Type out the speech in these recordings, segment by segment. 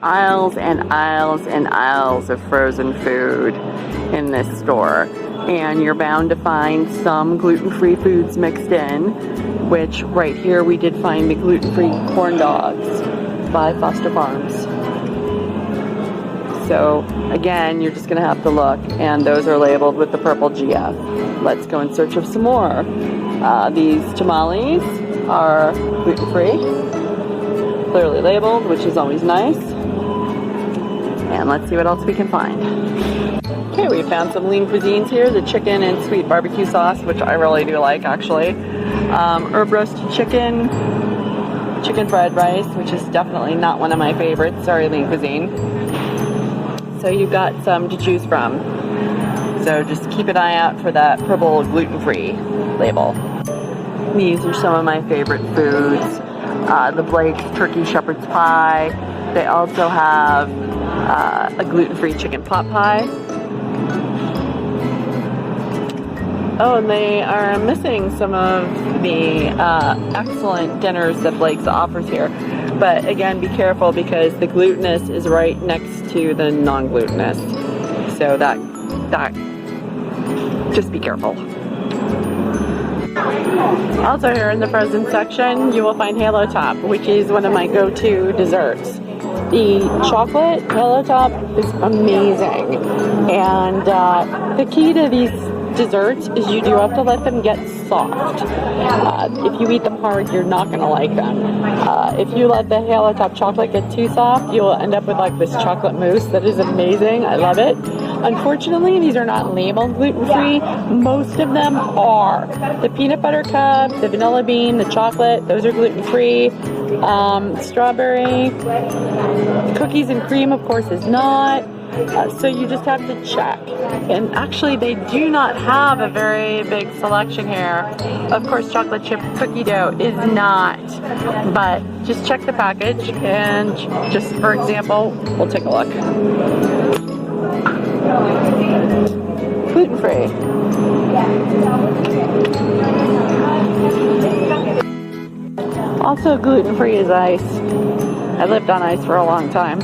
aisles and aisles and aisles of frozen food in this store. And you're bound to find some gluten-free foods mixed in, which right here we did find the gluten-free corn dogs by Foster Farms. So again, you're just gonna have to look, and those are labeled with the purple GF. Let's go in search of some more. These tamales are gluten-free, clearly labeled, which is always nice. And let's see what else we can find. Okay, we found some lean cuisines here, the chicken and sweet barbecue sauce, which I really do like actually. Herb roasted chicken, chicken fried rice, which is definitely not one of my favorites, sorry lean cuisine. So you've got some to choose from. So just keep an eye out for that purple gluten-free label. These are some of my favorite foods. The Blake's turkey shepherd's pie. They also have a gluten-free chicken pot pie. Oh, and they are missing some of the excellent dinners that Blake's offers here. But again, be careful because the glutinous is right next to the non-glutinous. So that just be careful. Also here in the frozen section, you will find Halo Top, which is one of my go-to desserts. The chocolate Halo Top is amazing. And the key to these desserts is you do have to let them get soft. If you eat them hard, you're not going to like them. If you let the Halo Top chocolate get too soft, you'll end up with like this chocolate mousse that is amazing. I love it. Unfortunately, these are not labeled gluten-free. Most of them are. The peanut butter cup, the vanilla bean, the chocolate, those are gluten-free. Strawberry, cookies and cream, of course, is not. So you just have to check. And actually, they do not have a very big selection here. Of course, chocolate chip cookie dough is not. But just check the package, and just for example, we'll take a look. Gluten-free. Also gluten-free is ice. I lived on ice for a long time.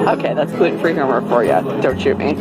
Okay, that's gluten-free humor for you. Don't shoot me.